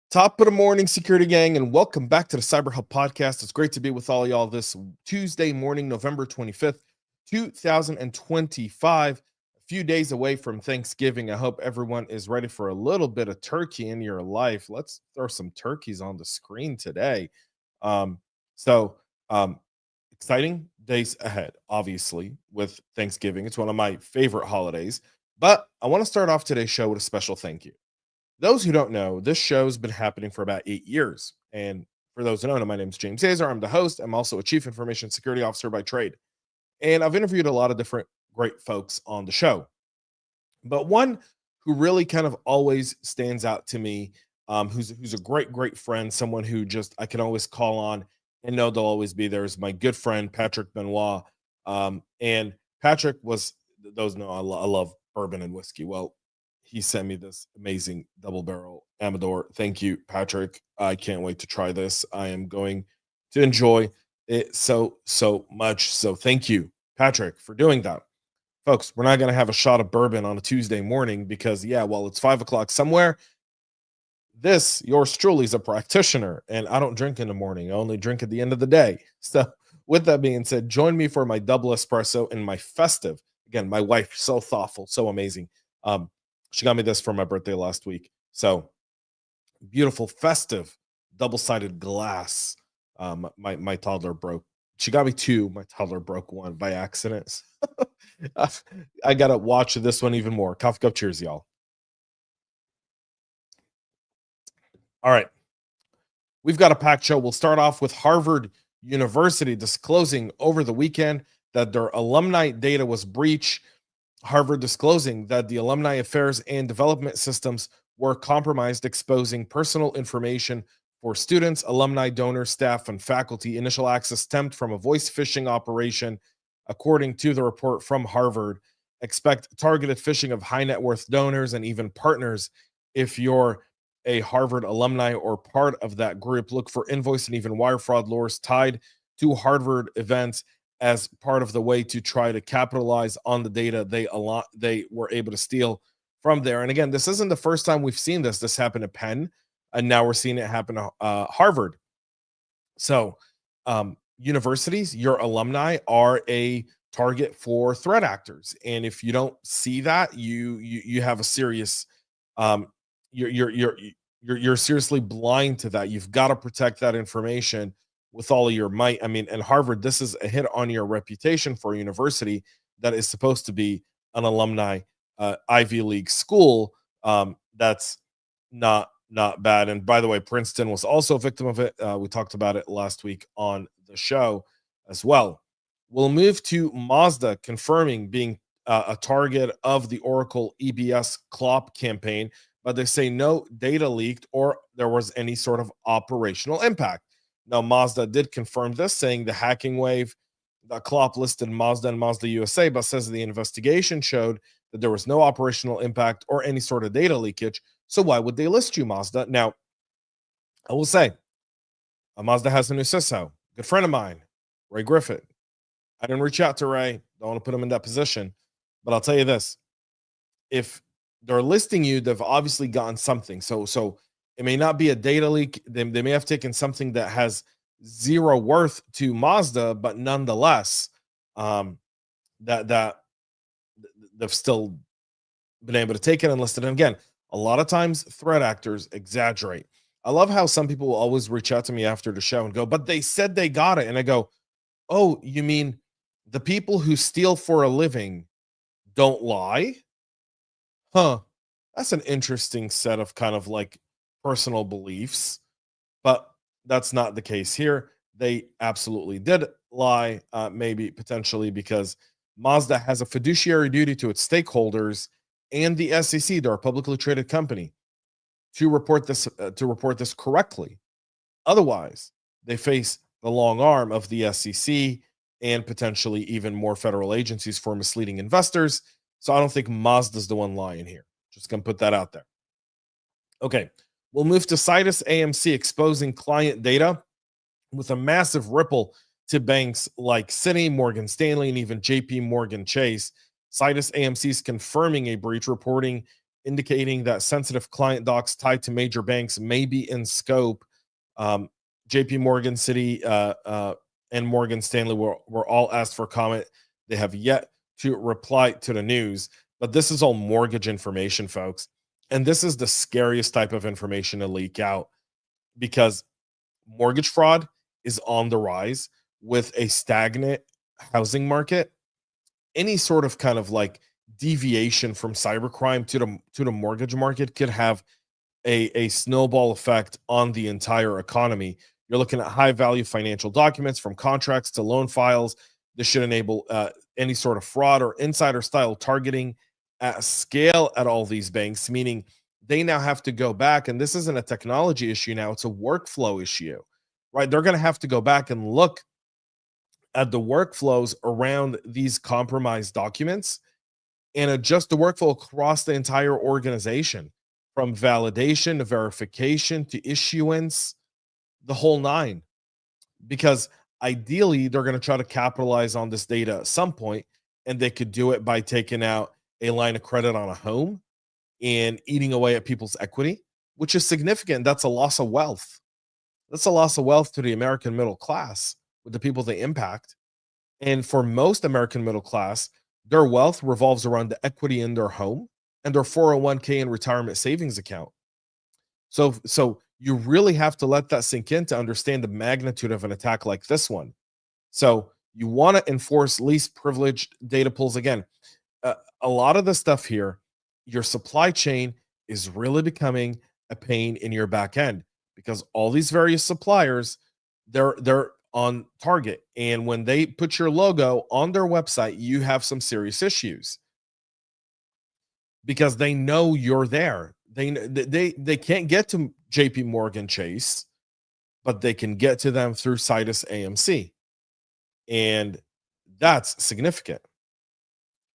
Top of the morning, security gang, and welcome back to the CyberHub Podcast. It's great to be with all y'all this Tuesday morning, November 25th, 2025. A few days away from Thanksgiving. I hope everyone is ready for a little bit of turkey in your life. Let's throw some turkeys on the screen today. Um, so, um, Exciting days ahead, obviously, with Thanksgiving. It's one of my favorite holidays. But I want to start off today's show with a special thank you. Those who don't know, this show's been happening for about 8 years. And for those who don't know, my name is James Azar. I'm the host. I'm also a chief information security officer by trade. And I've interviewed a lot of different great folks on the show. But one who really kind of always stands out to me, who's a great friend, someone who just I can always call on and know they'll always be there, is my good friend Patrick Benoit. And Patrick was those know I love bourbon and whiskey. Well, he sent me this amazing double barrel Amador. Thank you, Patrick. I can't wait to try this. I am going to enjoy it so much. So thank you, Patrick, for doing that. Folks, we're not going to have a shot of bourbon on a Tuesday morning because, yeah, well, it's 5 o'clock somewhere. This, yours truly, is a practitioner, and I don't drink in the morning. I only drink at the end of the day. So, with that being said, join me for my double espresso and my festive. Again, my wife, so thoughtful, so amazing. She got me this for my birthday last week. So, beautiful, festive, double-sided glass. My toddler broke. She got me two. My toddler broke one by accident. I gotta watch this one even more. Coffee cup, cheers, y'all. All right, we've got a packed show. We'll start off with Harvard University disclosing over the weekend that their alumni data was breached. Harvard disclosing that the alumni affairs and development systems were compromised, exposing personal information for students, alumni, donors, staff, and faculty. Initial access stemmed from a voice phishing operation, according to the report from Harvard. Expect targeted phishing of high net worth donors and even partners. If you're a Harvard alumni or part of that group, look for invoice and even wire fraud lures tied to Harvard events as part of the way to try to capitalize on the data they were able to steal from there. And again, this isn't the first time we've seen this. This happened at Penn, and now we're seeing it happen to Harvard. So, universities, your alumni are a target for threat actors, and if you don't see that, you have a serious you're seriously blind to that. You've got to protect that information with all of your might. I mean, and Harvard, this is a hit on your reputation for a university that is supposed to be an alumni Ivy League school. That's not bad. And by the way, Princeton was also a victim of it. We talked about it last week on the show as well. We'll move to Mazda confirming being a target of the Oracle EBS CLOP campaign, but they say no data leaked or there was any sort of operational impact. Now, Mazda did confirm this, saying the hacking wave, the CLOP listed Mazda and Mazda USA, but says the investigation showed that there was no operational impact or any sort of data leakage. So why would they list you, Mazda? Now, I will say, Mazda has a new CISO, good friend of mine, Ray Griffith. I didn't reach out to Ray. Don't want to put him in that position. But I'll tell you this. If they're listing you, they've obviously gotten something. So it may not be a data leak. They may have taken something that has zero worth to Mazda, but nonetheless, that they've still been able to take it and list it. And again, a lot of times threat actors exaggerate. I love how some people will always reach out to me after the show and go, but they said they got it. And I go, oh, you mean the people who steal for a living don't lie? Huh. That's an interesting set of kind of like personal beliefs, but that's not the case here. They absolutely did lie, maybe potentially because Mazda has a fiduciary duty to its stakeholders and the SEC, they're a publicly traded company, to report this correctly. Otherwise, they face the long arm of the SEC and potentially even more federal agencies for misleading investors. So I don't think Mazda's the one lying here. Just gonna put that out there. Okay, we'll move to Situsame exposing client data with a massive ripple to banks like Citi, Morgan Stanley, and even JP Morgan Chase. Situsame is confirming a breach, reporting indicating that sensitive client docs tied to major banks may be in scope. Um, JP Morgan, Citi, and Morgan Stanley were all asked for comment. They have yet to reply to the news, but this is all mortgage information, folks. And this is the scariest type of information to leak out, because mortgage fraud is on the rise with a stagnant housing market. Any sort of kind of like deviation from cybercrime to the mortgage market could have a snowball effect on the entire economy. You're looking at high value financial documents, from contracts to loan files. This should enable any sort of fraud or insider style targeting at scale at all these banks, meaning they now have to go back. And this isn't a technology issue now, it's a workflow issue, right? They're going to have to go back and look at the workflows around these compromised documents and adjust the workflow across the entire organization, from validation to verification to issuance, the whole nine. Because ideally, they're going to try to capitalize on this data at some point, and they could do it by taking out a line of credit on a home and eating away at people's equity, which is significant. That's a loss of wealth. That's a loss of wealth to the American middle class with the people they impact. And for most American middle class, their wealth revolves around the equity in their home and their 401k and retirement savings account. So you really have to let that sink in to understand the magnitude of an attack like this one. So you want to enforce least privileged data pools. Again, a lot of the stuff here, your supply chain is really becoming a pain in your back end, because all these various suppliers, they're on target, and when they put your logo on their website, you have some serious issues because they know you're there. They can't get to JP Morgan Chase, but they can get to them through Citus AMC, and that's significant.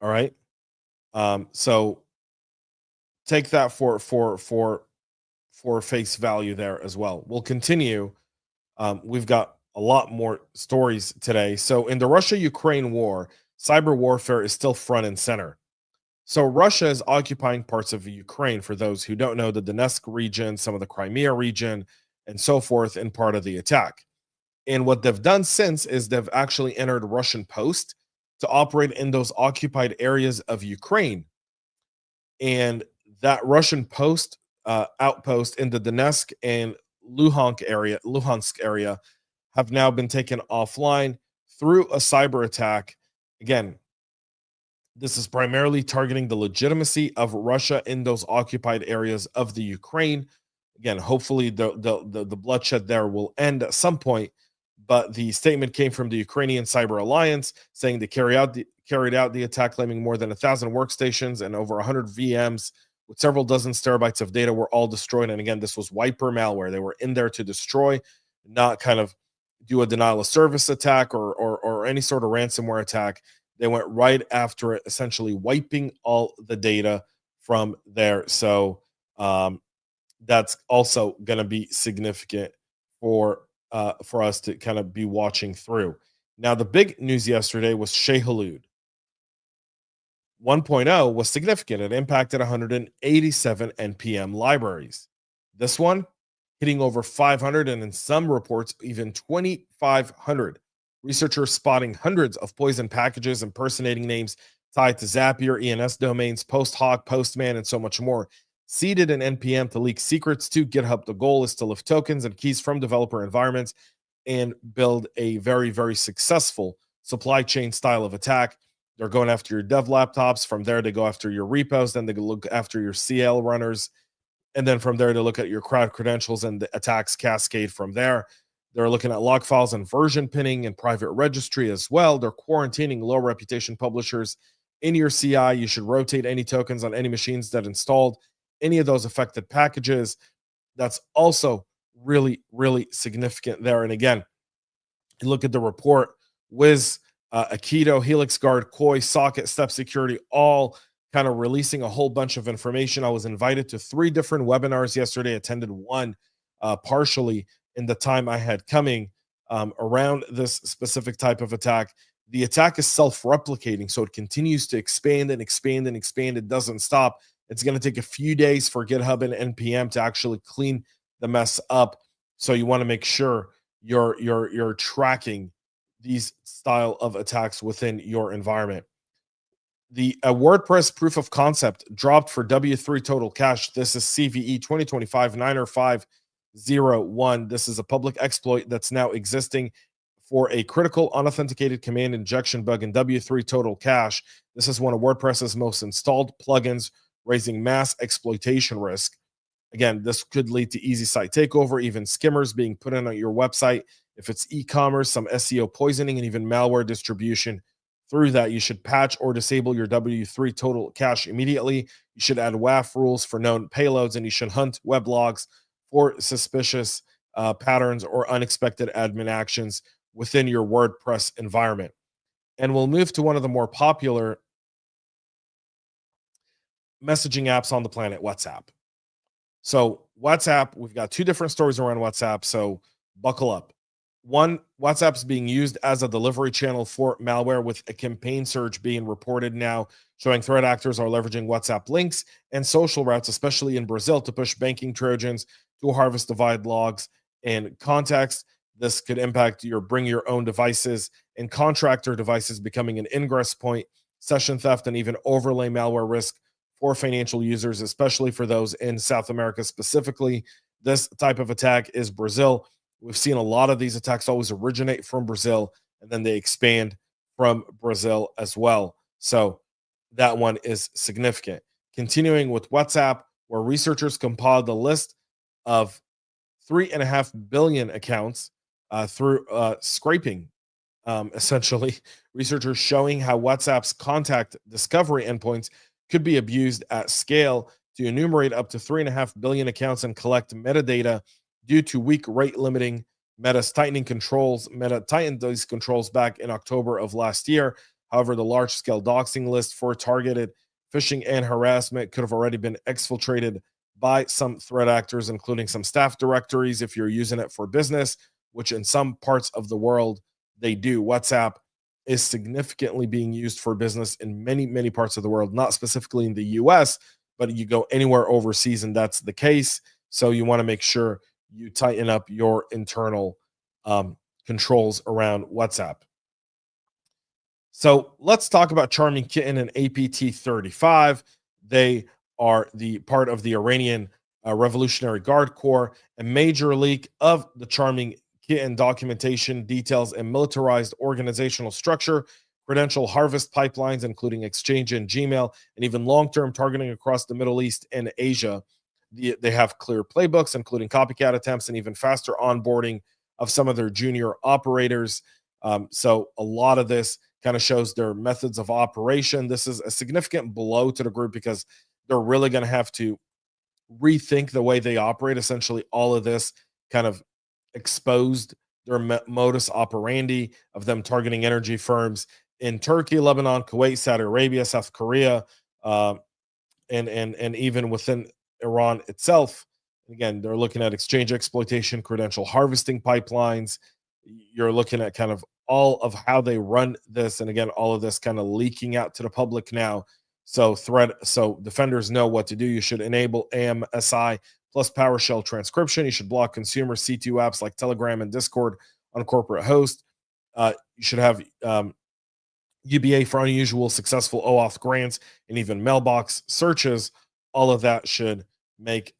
All right. So take that for face value there as well. We'll continue. We've got a lot more stories today. So in the Russia-Ukraine war, cyber warfare is still front and center. So Russia is occupying parts of Ukraine, for those who don't know, the Donetsk region, some of the Crimea region, and so forth, in part of the attack. And what they've done since is they've actually entered Russian post to operate in those occupied areas of Ukraine. And that Russian post outpost in the Donetsk and Luhansk area have now been taken offline through a cyber attack. Again, this is primarily targeting the legitimacy of Russia in those occupied areas of the Ukraine. Again, hopefully the bloodshed there will end at some point. But the statement came from the Ukrainian Cyber Alliance, saying they carried out the attack, claiming more than 1,000 workstations and over 100 VMs with several dozen terabytes of data were all destroyed. And again, this was wiper malware. They were in there to destroy, not kind of do a denial of service attack or any sort of ransomware attack. They went right after it, essentially wiping all the data from there. So that's also going to be significant for us to kind of be watching through. Now, the big news yesterday was Shehulud 1.0 was significant. It impacted 187 NPM libraries. This one hitting over 500, and in some reports, even 2,500. Researchers spotting hundreds of poison packages impersonating names tied to Zapier, ENS domains, Post-Hoc, Postman, and so much more. Seeded in NPM to leak secrets to GitHub. The goal is to lift tokens and keys from developer environments and build a very, very successful supply chain style of attack. They're going after your dev laptops. From there, they go after your repos. Then they look after your CL runners. And then from there, they look at your crowd credentials, and the attacks cascade from there. They're looking at log files and version pinning and private registry as well. They're quarantining low reputation publishers in your CI. You should rotate any tokens on any machines that installed any of those affected packages. That's also really, really significant there. And again, you look at the report, Wiz, Aikido, Helix Guard, Koi, Socket, Step Security, all kind of releasing a whole bunch of information. I was invited to 3 different webinars yesterday, attended one partially in the time I had coming around this specific type of attack. The attack is self-replicating, so it continues to expand and expand and expand. It doesn't stop. It's going to take a few days for GitHub and NPM to actually clean the mess up. So you want to make sure you're tracking these style of attacks within your environment. The WordPress proof of concept dropped for W3 total cache. This is CVE 2025-90501. This is a public exploit that's now existing for a critical unauthenticated command injection bug in W3 total cache. This is one of WordPress's most installed plugins, raising mass exploitation risk. Again, this could lead to easy site takeover, even skimmers being put in on your website. If it's e-commerce, some SEO poisoning, and even malware distribution through that. You should patch or disable your W3 total cache immediately. You should add WAF rules for known payloads, and you should hunt weblogs for suspicious patterns or unexpected admin actions within your WordPress environment. And we'll move to one of the more popular messaging apps on the planet, WhatsApp. So WhatsApp, we've got two different stories around WhatsApp, so buckle up. One, WhatsApp is being used as a delivery channel for malware, with a campaign surge being reported now, showing threat actors are leveraging WhatsApp links and social routes, especially in Brazil, to push banking Trojans to harvest divide logs and context. This could impact your bring your own devices and contractor devices, becoming an ingress point, session theft, and even overlay malware risk for financial users, especially for those in South America specifically. This type of attack is Brazil. We've seen a lot of these attacks always originate from Brazil, and then they expand from Brazil as well. So that one is significant. Continuing with WhatsApp, where researchers compiled the list of 3.5 billion accounts through scraping, essentially. Researchers showing how WhatsApp's contact discovery endpoints could be abused at scale to enumerate up to 3.5 billion accounts and collect metadata due to weak rate limiting. Meta's tightening controls. Meta tightened these controls back in October of last year. However, the large-scale doxing list for targeted phishing and harassment could have already been exfiltrated by some threat actors, including some staff directories if you're using it for business, which in some parts of the world they do. WhatsApp is significantly being used for business in many, many parts of the world, not specifically in the US, but you go anywhere overseas and that's the case. So you want to make sure you tighten up your internal controls around WhatsApp. So let's talk about Charming Kitten and APT-35. They are the part of the Iranian Revolutionary Guard Corps. A major leak of the Charming Kitten documentation details a militarized organizational structure, credential harvest pipelines, including Exchange and Gmail, and even long-term targeting across the Middle East and Asia. They have clear playbooks, including copycat attempts and even faster onboarding of some of their junior operators. So a lot of this kind of shows their methods of operation. This is a significant blow to the group because they're really going to have to rethink the way they operate. Essentially, all of this kind of exposed their modus operandi of them targeting energy firms in Turkey, Lebanon, Kuwait, Saudi Arabia, South Korea, and even within Iran itself. Again, they're looking at exchange exploitation, credential harvesting pipelines. You're looking at kind of all of how they run this, and again, all of this kind of leaking out to the public now. So defenders know what to do. You should enable AMSI plus PowerShell transcription. You should block consumer C2 apps like Telegram and Discord on a corporate host. You should have UBA for unusual successful OAuth grants and even mailbox searches. All of that should make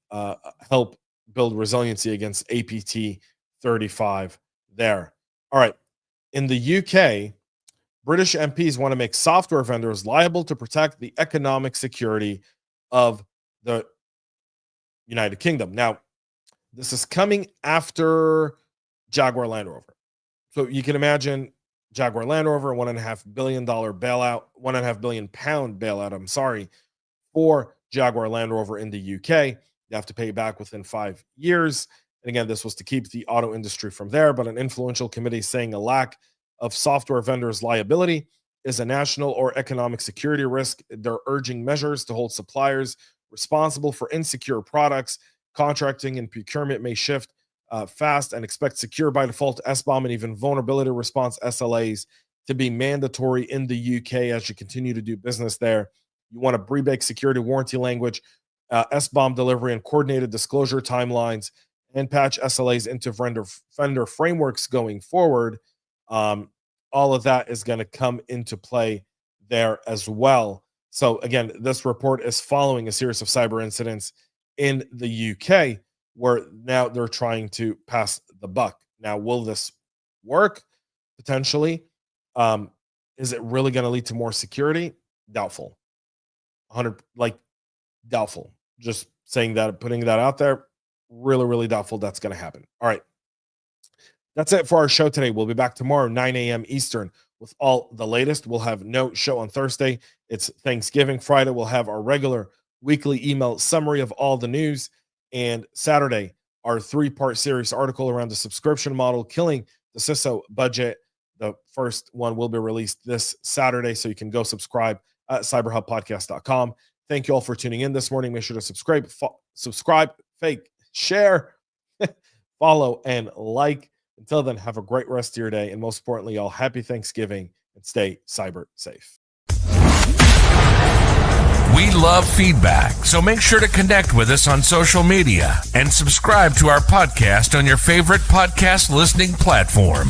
help build resiliency against APT-35 there. All right. In the UK, British MPs want to make software vendors liable to protect the economic security of the United Kingdom. Now, this is coming after Jaguar Land Rover. So you can imagine Jaguar Land Rover, $1.5 billion bailout, £1.5 billion bailout, I'm sorry, for Jaguar Land Rover in the UK. You have to pay back within 5 years. And again, this was to keep the auto industry from there, but an influential committee saying a lack of software vendors' liability is a national or economic security risk. They're urging measures to hold suppliers responsible for insecure products. Contracting and procurement may shift fast, and expect secure by default SBOM and even vulnerability response SLAs to be mandatory in the UK as you continue to do business there. You want to pre-bake security warranty language, SBOM delivery, and coordinated disclosure timelines, and patch SLAs into vendor frameworks going forward. All of that is going to come into play there as well. So again, this report is following a series of cyber incidents in the UK where now they're trying to pass the buck. Now, will this work? Potentially. Is it really going to lead to more security? Doubtful. Doubtful. Just saying that, putting that out there, really, really doubtful that's going to happen. All right. That's it for our show today. We'll be back tomorrow, 9 a.m. Eastern, with all the latest. We'll have no show on Thursday. It's Thanksgiving. Friday, we'll have our regular weekly email summary of all the news. And Saturday, our 3-part series article around the subscription model, killing the CISO budget. The first one will be released this Saturday, so you can go subscribe at cyberhubpodcast.com. Thank you all for tuning in this morning. Make sure to subscribe, share, follow, and like. Until then, have a great rest of your day. And most importantly, y'all, happy Thanksgiving and stay cyber safe. We love feedback, so make sure to connect with us on social media and subscribe to our podcast on your favorite podcast listening platform.